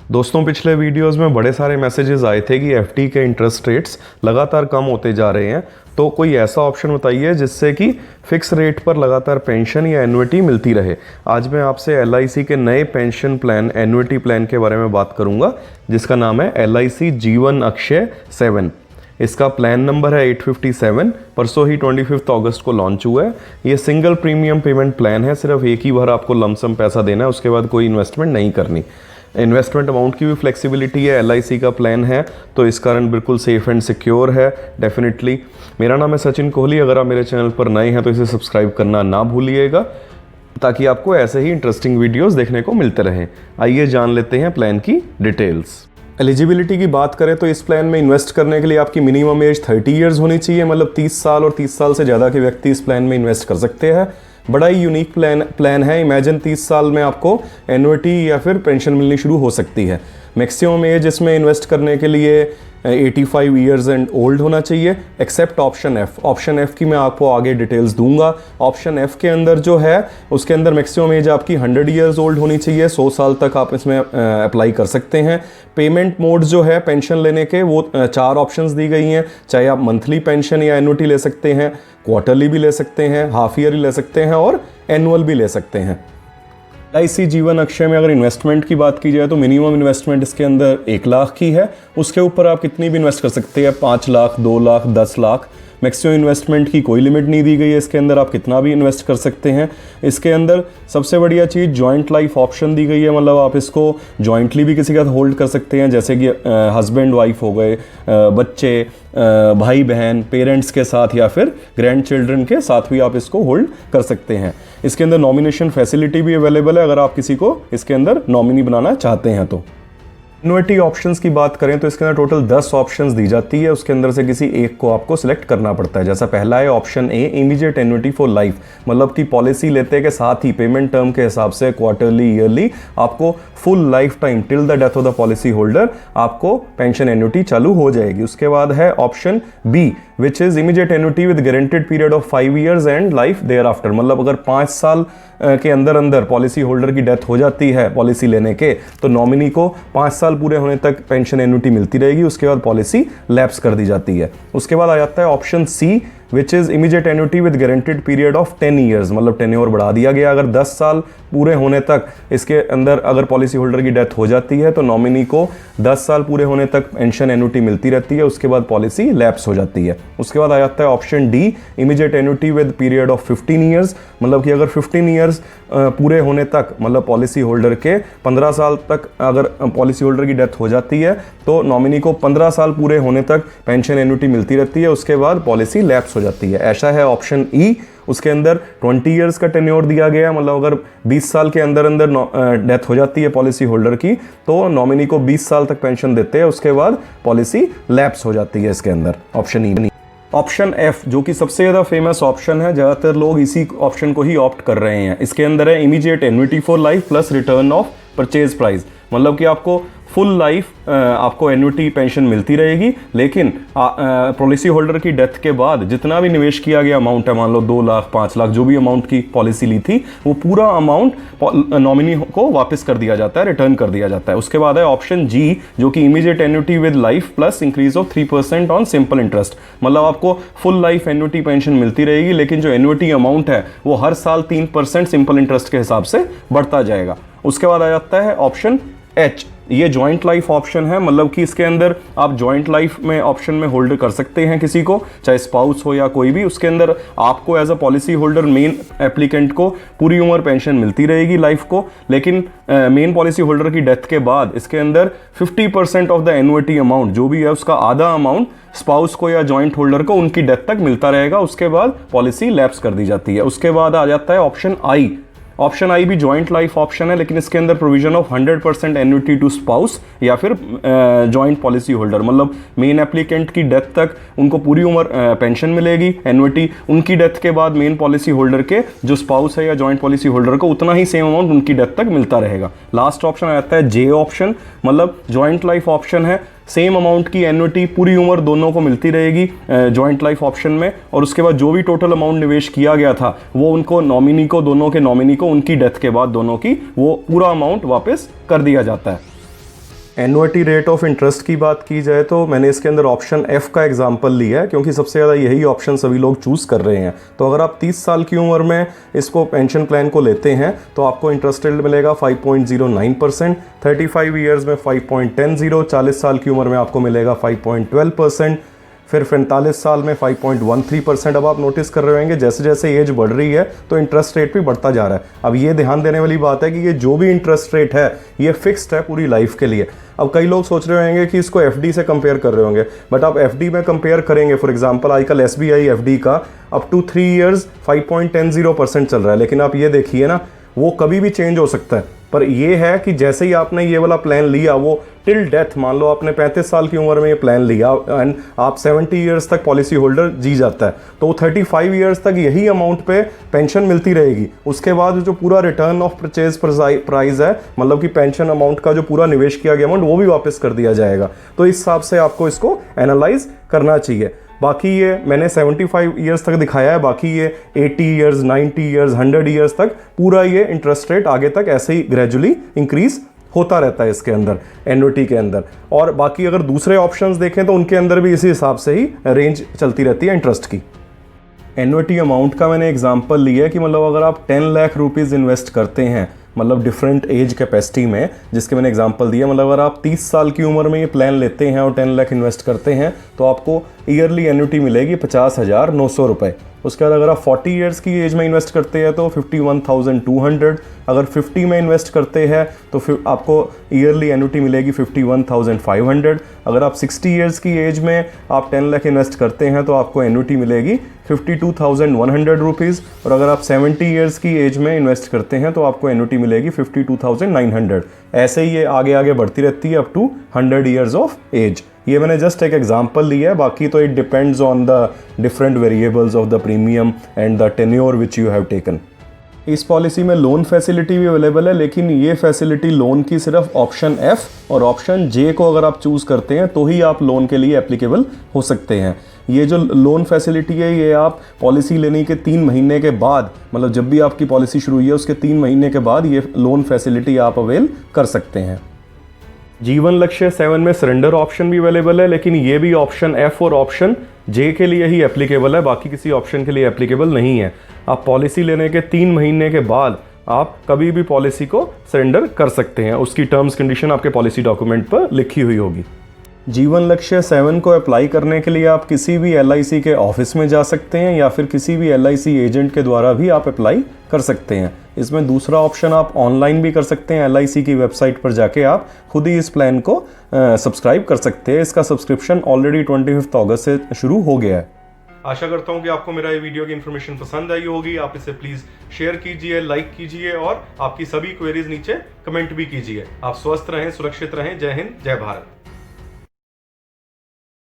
दोस्तों, पिछले वीडियोस में बड़े सारे मैसेजेस आए थे कि एफडी के इंटरेस्ट रेट्स लगातार कम होते जा रहे हैं। तो कोई ऐसा ऑप्शन बताइए जिससे कि फिक्स रेट पर लगातार पेंशन या एन्युइटी मिलती रहे। आज मैं आपसे एलआईसी के नए पेंशन प्लान एन्युइटी प्लान के बारे में बात करूंगा, जिसका नाम है एलआईसी जीवन अक्षय 7। इसका प्लान नंबर है 857। परसों ही 25 अगस्त को लॉन्च हुआ है। ये सिंगल प्रीमियम पेमेंट प्लान है। सिर्फ एक ही बार आपको लमसम पैसा देना है, उसके बाद कोई इन्वेस्टमेंट नहीं करनी। इन्वेस्टमेंट अमाउंट की भी फ्लेक्सिबिलिटी है। एलआईसी का प्लान है तो इस कारण बिल्कुल सेफ एंड सिक्योर है डेफिनेटली। मेरा नाम है सचिन कोहली। अगर आप मेरे चैनल पर नए हैं तो इसे सब्सक्राइब करना ना भूलिएगा, ताकि आपको ऐसे ही इंटरेस्टिंग वीडियोस देखने को मिलते रहें। आइए जान लेते हैं प्लान की डिटेल्स। एलिजिबिलिटी की बात करें तो इस प्लान में इन्वेस्ट करने के लिए आपकी मिनिमम एज 30 ईयर्स होनी चाहिए, मतलब 30 साल और 30 साल से ज़्यादा के व्यक्ति इस प्लान में इन्वेस्ट कर सकते हैं। बड़ा ही यूनिक प्लान है। इमेजिन 30 साल में आपको एन्युइटी या फिर पेंशन मिलनी शुरू हो सकती है। मैक्सिमम एज इसमें इन्वेस्ट करने के लिए 85 ईयर्स एंड ओल्ड होना चाहिए, except option F. Option F की मैं आपको आगे डिटेल्स दूंगा। ऑप्शन एफ के अंदर जो है उसके अंदर मैक्सिमम एज आपकी 100 ईयर्स ओल्ड होनी चाहिए। 100 साल तक आप इसमें अप्लाई कर सकते हैं। पेमेंट मोड जो है पेंशन लेने के वो 4 ऑप्शंस दी गई हैं। चाहे आप मंथली पेंशन या एन्युइटी ले सकते हैं, क्वार्टरली भी ले सकते हैं, हाफ ईयरली ले सकते हैं और एनुअल भी ले सकते हैं। एलआईसी जीवन अक्षय में अगर इन्वेस्टमेंट की बात की जाए तो मिनिमम इन्वेस्टमेंट इसके अंदर 1 लाख की है। उसके ऊपर आप कितनी भी इन्वेस्ट कर सकते हैं, 5 लाख, 2 लाख, 10 लाख। मैक्सिमम इन्वेस्टमेंट की कोई लिमिट नहीं दी गई है। इसके अंदर आप कितना भी इन्वेस्ट कर सकते हैं। इसके अंदर सबसे बढ़िया चीज़ जॉइंट लाइफ ऑप्शन दी गई है, मतलब आप इसको जॉइंटली भी किसी के साथ होल्ड कर सकते हैं, जैसे कि हस्बैंड वाइफ हो गए, बच्चे, भाई बहन, पेरेंट्स के साथ या फिर ग्रैंड चिल्ड्रन के साथ भी आप इसको होल्ड कर सकते हैं। इसके अंदर नॉमिनेशन फैसिलिटी भी अवेलेबल है अगर आप किसी को इसके अंदर नॉमिनी बनाना चाहते हैं तो। एन्युइटी ऑप्शंस की बात करें तो इसके अंदर टोटल 10 ऑप्शंस दी जाती है। उसके अंदर से किसी एक को आपको सिलेक्ट करना पड़ता है। जैसा पहला है option A, immediate annuity for life, मतलब कि पॉलिसी लेते के साथ ही पेमेंट टर्म के हिसाब से क्वार्टरली, ईयरली आपको full life time till the death of the policy holder आपको पेंशन एन्युइटी चालू हो जाएगी। उसके बाद है option B, which is immediate annuity with guaranteed period of 5 years and life there आफ्टर, मतलब अगर 5 साल के अंदर पॉलिसी होल्डर की डेथ हो जाती है पॉलिसी लेने के, तो नॉमिनी को 5 साल पूरे होने तक पेंशन एन्युइटी मिलती रहेगी। उसके बाद पॉलिसी लैप्स कर दी जाती है। उसके बाद आ जाता है option C, which is immediate annuity with guaranteed period of 10 years, मतलब टेन्योर बढ़ा दिया गया। अगर 10 साल पूरे होने तक इसके अंदर अगर पॉलिसी होल्डर की डेथ हो जाती है तो नॉमिनी को 10 साल पूरे होने तक पेंशन एन्युइटी मिलती रहती है। उसके बाद पॉलिसी लैप्स हो जाती है। उसके बाद आ जाता है option D, immediate annuity with period of 15 years, मतलब कि अगर 15 ईयर्स पूरे होने तक, मतलब पॉलिसी होल्डर के 15 साल तक अगर पॉलिसी होल्डर की डेथ हो जाती है तो नॉमिनी को 15 साल पूरे होने तक पेंशन एन्युइटी मिलती रहती है। उसके बाद पॉलिसी लैप्स हो जाती है। ऐसा है ऑप्शन ई, उसके अंदर 20 ईयर्स का टेन्योर दिया गया, मतलब अगर 20 साल के अंदर डेथ हो जाती है पॉलिसी होल्डर की तो नॉमिनी को 20 साल तक पेंशन देते हैं। उसके बाद पॉलिसी लैप्स हो जाती है इसके अंदर, ऑप्शन ई। ऑप्शन एफ, जो कि सबसे ज़्यादा फेमस ऑप्शन है, ज़्यादातर लोग इसी ऑप्शन को ही ऑप्ट कर रहे हैं। इसके अंदर है immediate annuity for life plus return of purchase price, मतलब कि आपको फुल लाइफ आपको एन्युइटी पेंशन मिलती रहेगी, लेकिन पॉलिसी होल्डर की डेथ के बाद जितना भी निवेश किया गया अमाउंट है, मान लो 2 लाख, 5 लाख, जो भी अमाउंट की पॉलिसी ली थी, वो पूरा अमाउंट नॉमिनी को वापस कर दिया जाता है, रिटर्न कर दिया जाता है। उसके बाद है ऑप्शन जी, जो कि immediate annuity with life plus increase of 3% on simple interest, मतलब आपको फुल लाइफ एन्युइटी पेंशन मिलती रहेगी, लेकिन जो एन्युइटी अमाउंट है वो हर साल 3% सिंपल इंटरेस्ट के हिसाब से बढ़ता जाएगा। उसके बाद आ जाता है ऑप्शन एच, ये जॉइंट लाइफ ऑप्शन है, मतलब कि इसके अंदर आप जॉइंट लाइफ में ऑप्शन में होल्ड कर सकते हैं किसी को, चाहे स्पाउस हो या कोई भी। उसके अंदर आपको as a policy holder main applicant को पूरी उम्र पेंशन मिलती रहेगी लाइफ को, लेकिन मेन पॉलिसी होल्डर की डेथ के बाद इसके अंदर 50% ऑफ द एन्युइटी अमाउंट जो भी है उसका आधा अमाउंट स्पाउस को या जॉइंट होल्डर को उनकी डेथ तक मिलता रहेगा। उसके बाद पॉलिसी लैप्स कर दी जाती है। उसके बाद आ जाता है ऑप्शन आई। ऑप्शन आई भी जॉइंट लाइफ ऑप्शन है, लेकिन इसके अंदर provision of 100% annuity to spouse या फिर जॉइंट पॉलिसी होल्डर, मतलब मेन एप्लीकेंट की डेथ तक उनको पूरी उम्र पेंशन मिलेगी, एन्युइटी उनकी डेथ के बाद मेन पॉलिसी होल्डर के जो स्पाउस है या जॉइंट पॉलिसी होल्डर को उतना ही सेम अमाउंट उनकी डेथ तक मिलता रहेगा। लास्ट ऑप्शन आता है जे ऑप्शन, मतलब जॉइंट लाइफ ऑप्शन है, सेम अमाउंट की एन्युइटी पूरी उम्र दोनों को मिलती रहेगी जॉइंट लाइफ ऑप्शन में, और उसके बाद जो भी टोटल अमाउंट निवेश किया गया था वो उनको नॉमिनी को, दोनों के नॉमिनी को उनकी डेथ के बाद दोनों की वो पूरा अमाउंट वापस कर दिया जाता है। एन्युटी रेट ऑफ इंटरेस्ट की बात की जाए तो मैंने इसके अंदर ऑप्शन F का एग्जांपल लिया है, क्योंकि सबसे ज़्यादा यही ऑप्शन सभी लोग चूज़ कर रहे हैं। तो अगर आप 30 साल की उम्र में इसको पेंशन प्लान को लेते हैं तो आपको इंटरेस्ट रेट मिलेगा 5.09%, 35 ईयर्स में 5.10, 40 साल की उम्र में आपको मिलेगा 5.12%, फिर 45 साल में 5.13%। अब आप नोटिस कर रहे होंगे जैसे जैसे एज बढ़ रही है तो इंटरेस्ट रेट भी बढ़ता जा रहा है। अब ये ध्यान देने वाली बात है कि ये जो भी इंटरेस्ट रेट है ये फिक्स्ड है पूरी लाइफ के लिए। अब कई लोग सोच रहे होंगे कि इसको एफडी से कंपेयर कर रहे होंगे, बट आप एफडी में कंपेयर करेंगे, फॉर एग्जांपल आजकल एसबीआई एफडी का अप टू 3 इयर्स 5.10% चल रहा है, लेकिन आप ये देखिए ना वो कभी भी चेंज हो सकता है। पर ये है कि जैसे ही आपने ये वाला प्लान लिया वो टिल डेथ, मान लो आपने 35 साल की उम्र में ये प्लान लिया एंड आप 70 इयर्स तक पॉलिसी होल्डर जी जाता है तो 35 इयर्स तक यही अमाउंट पे पेंशन मिलती रहेगी। उसके बाद जो पूरा रिटर्न ऑफ परचेज प्राइस है, मतलब कि पेंशन अमाउंट का जो पूरा निवेश किया गया अमाउंट वो भी वापस कर दिया जाएगा। तो इस हिसाब से आपको इसको एनालाइज करना चाहिए। बाकी ये मैंने 75 इयर्स तक दिखाया है, बाकी ये 80 इयर्स, 90 इयर्स, 100 इयर्स तक पूरा ये इंटरेस्ट रेट आगे तक ऐसे ही ग्रेजुअली इंक्रीज होता रहता है इसके अंदर, एन्युटी के अंदर। और बाकी अगर दूसरे ऑप्शंस देखें तो उनके अंदर भी इसी हिसाब से ही रेंज चलती रहती है इंटरेस्ट की। एन्युटी अमाउंट का मैंने एग्जांपल लिया है कि मतलब अगर आप 10 लाख रुपीज़ इन्वेस्ट करते हैं, मतलब डिफरेंट एज कैपेसिटी में, जिसके मैंने एग्जांपल दिया, मतलब अगर आप 30 साल की उम्र में ये प्लान लेते हैं और 10 लाख इन्वेस्ट करते हैं तो आपको ईयरली एन्युटी मिलेगी 50,900 रुपये। उसके बाद अगर आप 40 इयर्स की एज में इन्वेस्ट करते हैं तो 51,200। अगर 50 में इन्वेस्ट करते हैं तो फिर आपको ईयरली एन्युटी मिलेगी 51,500। अगर आप 60 इयर्स की एज में आप 10 लाख इन्वेस्ट करते हैं तो आपको एन्युटी मिलेगी 52,100 रुपीज़। और अगर आप 70 इयर्स की एज में इन्वेस्ट करते हैं तो आपको एन्युटी मिलेगी 52,900। ऐसे ही ये आगे आगे बढ़ती रहती है up to 100 years of age. ये मैंने जस्ट एक एग्जांपल लिया है, बाकी तो it depends on the different variables of the premium and the tenure which you have taken. इस पॉलिसी में लोन फैसिलिटी भी अवेलेबल है, लेकिन ये फैसिलिटी लोन की सिर्फ ऑप्शन F और ऑप्शन J को अगर आप चूज़ करते हैं तो ही आप लोन के लिए एप्लीकेबल हो सकते हैं। ये जो लोन फैसिलिटी है ये आप पॉलिसी लेने के 3 महीने के बाद, मतलब जब भी आपकी पॉलिसी शुरू हुई है उसके 3 महीने के बाद ये लोन फैसिलिटी आप अवेल कर सकते हैं। जीवन लक्ष्य 7 में सरेंडर ऑप्शन भी अवेलेबल है, लेकिन ये भी ऑप्शन F और ऑप्शन J के लिए ही एप्लीकेबल है, बाकी किसी ऑप्शन के लिए एप्लीकेबल नहीं है। आप पॉलिसी लेने के 3 महीने के बाद आप कभी भी पॉलिसी को सरेंडर कर सकते हैं, उसकी टर्म्स कंडीशन आपके पॉलिसी डॉक्यूमेंट पर लिखी हुई होगी। जीवन लक्ष्य 7 को अप्लाई करने के लिए आप किसी भी LIC के ऑफिस में जा सकते हैं या फिर किसी भी LIC एजेंट के द्वारा भी आप अप्लाई कर सकते हैं। इसमें दूसरा ऑप्शन आप ऑनलाइन भी कर सकते हैं, LIC की वेबसाइट पर जाके आप खुद ही इस प्लान को सब्सक्राइब कर सकते हैं। इसका सब्सक्रिप्शन ऑलरेडी 25 अगस्त से शुरू हो गया है। आशा करता हूँ कि आपको मेरा ये वीडियो की इन्फॉर्मेशन पसंद आई होगी। आप इसे प्लीज़ शेयर कीजिए, लाइक कीजिए और आपकी सभी क्वेरीज नीचे कमेंट भी कीजिए। आप स्वस्थ रहें, सुरक्षित रहें। जय हिंद, जय भारत।